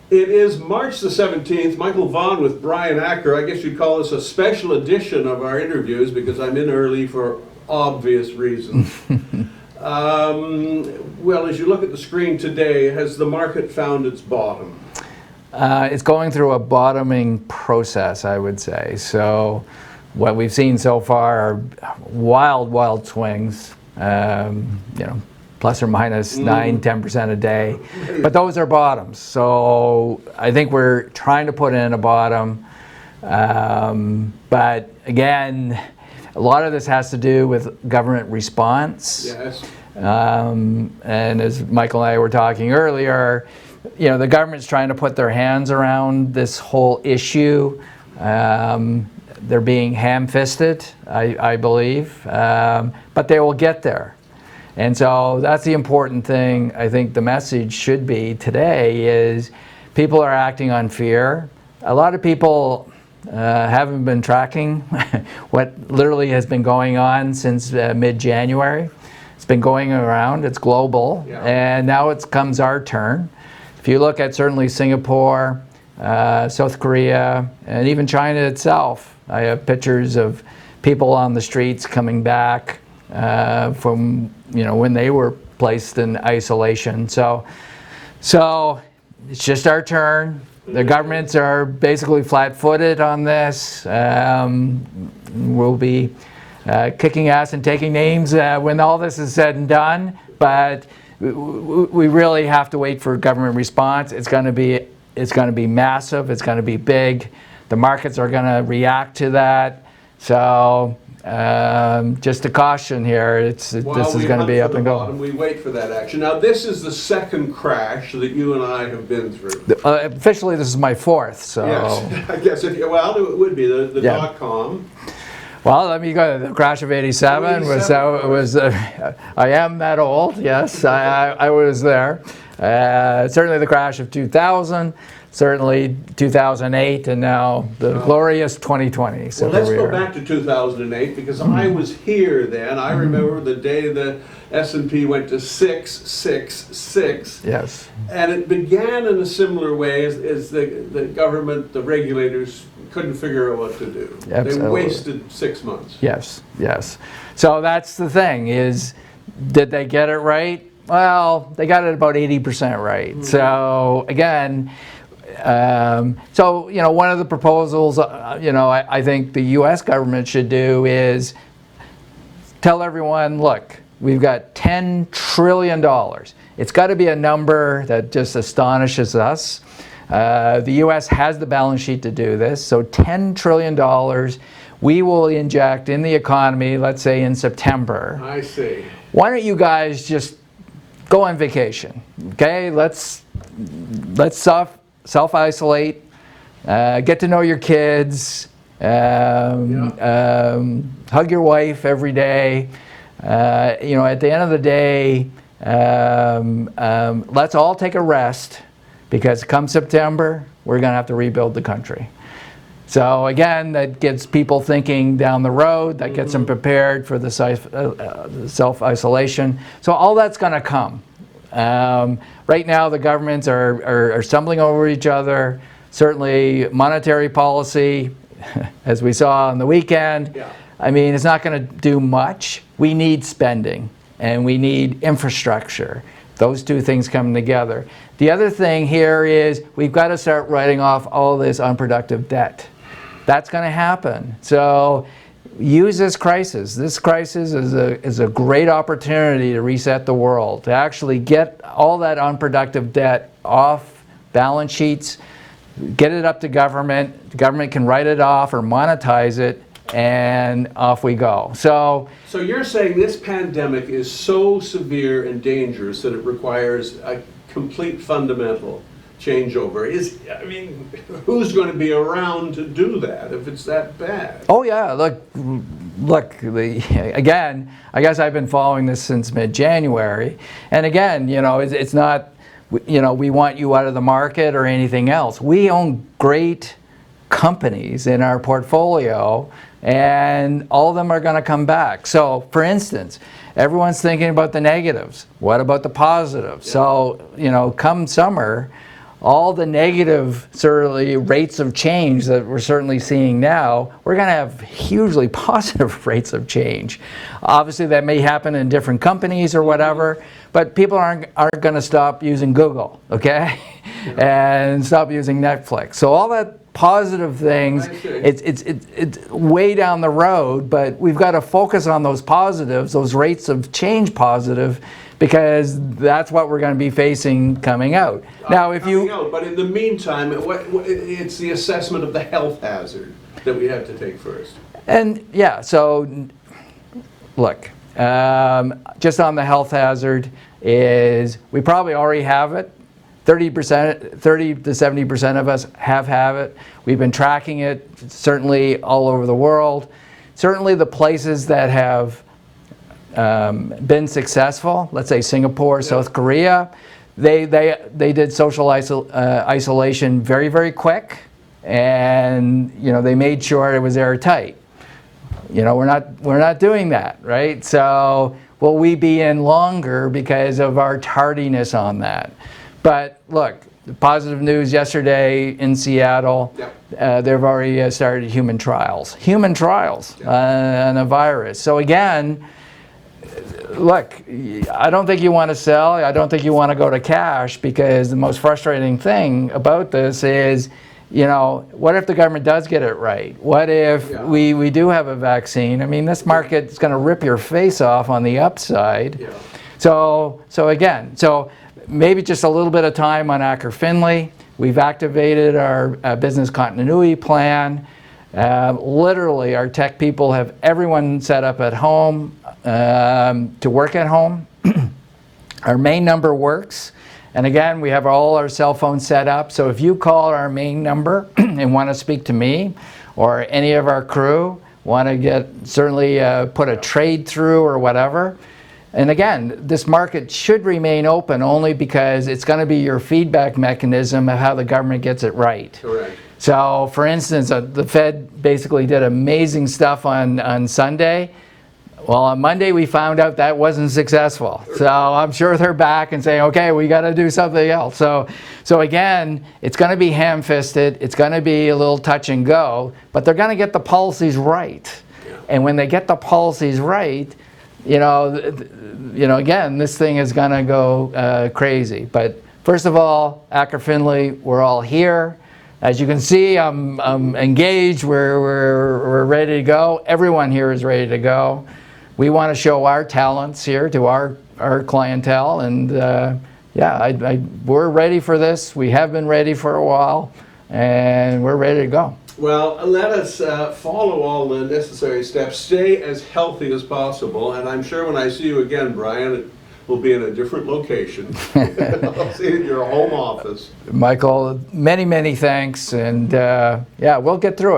It is March the 17th. Michael Vaughn with Brian Acker. I guess you'd call this a special edition of our interviews because I'm in early for obvious reasons. Well, as you look at the screen today, has the market found its bottom? It's going through a bottoming process, I would say. So what we've seen so far are wild swings, plus or minus 9-10% a day. But those are bottoms. So I think we're trying to put in a bottom. But again, a lot of this has to do with government response. Yes. And as Michael and I were talking earlier, the government's trying to put their hands around this whole issue. They're being ham-fisted, I believe, but they will get there. And so that's the important thing. I think the message should be today is people are acting on fear. A lot of people haven't been tracking what literally has been going on since mid-January. It's been going around, it's global, and now it comes our turn. If you look at certainly Singapore, South Korea, and even China itself, I have pictures of people on the streets coming back from when they were placed in isolation. So it's just our turn. The governments are basically flat-footed on this. We'll be kicking ass and taking names when all this is said and done. But we really have to wait for government response. It's going to be massive. It's going to be big. The markets are going to react to that. So just a caution here. This is going to be up and go. We wait for that action. Now, this is the second crash that you and I have been through. Officially, this is my fourth. So yes, I guess it would be the .com. Well, let me go. The crash of '87 was. I am that old. Yes, I was there. Certainly the crash of 2000. Certainly 2008, and now the glorious 2020. So well, let's go back to 2008 because I was here then. I remember the day the S&P went to 666. Yes. And it began in a similar way as the government, the regulators couldn't figure out what to do. Absolutely. They wasted 6 months. Yes. So that's the thing is, did they get it right? Well, they got it about 80% right. So again, one of the proposals, I think the U.S. government should do is tell everyone, look, we've got $10 trillion. It's got to be a number that just astonishes us. The U.S. has the balance sheet to do this, so $10 trillion we will inject in the economy, let's say in September. I see. Why don't you guys just go on vacation, okay? Let's self-isolate, get to know your kids, hug your wife every day. At the end of the day, let's all take a rest because come September, we're going to have to rebuild the country. So again, that gets people thinking down the road, that gets them prepared for the self-isolation. So all that's going to come. Right now, the governments are stumbling over each other. Certainly, monetary policy, as we saw on the weekend, it's not going to do much. We need spending, and we need infrastructure. Those two things come together. The other thing here is we've got to start writing off all this unproductive debt. That's going to happen. So use this crisis. This crisis is a great opportunity to reset the world, to actually get all that unproductive debt off balance sheets, get it up to government. The government can write it off or monetize it, and off we go. So you're saying this pandemic is so severe and dangerous that it requires a complete fundamental changeover. Who's going to be around to do that if it's that bad? Oh yeah, look. Again, I guess I've been following this since mid-January, and again, it's not, we want you out of the market or anything else. We own great companies in our portfolio, and all of them are going to come back. So, for instance, everyone's thinking about the negatives. What about the positives? Yeah. So, come summer, all the negative certainly rates of change that we're certainly seeing now, we're going to have hugely positive rates of change. Obviously, that may happen in different companies or whatever, but people aren't going to stop using Google, okay, and stop using Netflix. So all that positive things, it's way down the road, but we've got to focus on those positives, those rates of change positive, because that's what we're going to be facing coming out. Now, if you... But in the meantime, it's the assessment of the health hazard that we have to take first. And yeah, so look, just on the health hazard is we probably already have it. 30 to 70% of us have it. We've been tracking it certainly all over the world. Certainly the places that have been successful, let's say Singapore, South Korea, they did social isolation very, very quick, and they made sure it was airtight. We're not doing that, right? So will we be in longer because of our tardiness on that? But look, positive news yesterday in Seattle, they've already started human trials on a virus. So again, look, I don't think you want to sell. I don't think you want to go to cash, because the most frustrating thing about this is, what if the government does get it right? What if we do have a vaccine? I mean, this market is going to rip your face off on the upside. Yeah. So maybe just a little bit of time on Acker Finley. We've activated our business continuity plan. Literally, our tech people have everyone set up at home to work at home. Our main number works. And again, we have all our cell phones set up. So if you call our main number and want to speak to me or any of our crew, want to certainly put a trade through or whatever. And again, this market should remain open only because it's going to be your feedback mechanism of how the government gets it right. Correct. So, for instance, the Fed basically did amazing stuff on Sunday. Well, on Monday we found out that wasn't successful. So I'm sure they're back and saying, okay, we got to do something else. So again, it's going to be ham-fisted. It's going to be a little touch and go, but they're going to get the policies right. Yeah. And when they get the policies right, again, this thing is going to go crazy. But first of all, Acker Finley, we're all here. As you can see, I'm engaged. We're ready to go. Everyone here is ready to go. We want to show our talents here to our clientele, and we're ready for this. We have been ready for a while, and we're ready to go. Well, let us follow all the necessary steps, stay as healthy as possible, and I'm sure when I see you again, Brian, it will be in a different location. I'll see you in your home office. Michael, many, many thanks, and we'll get through it.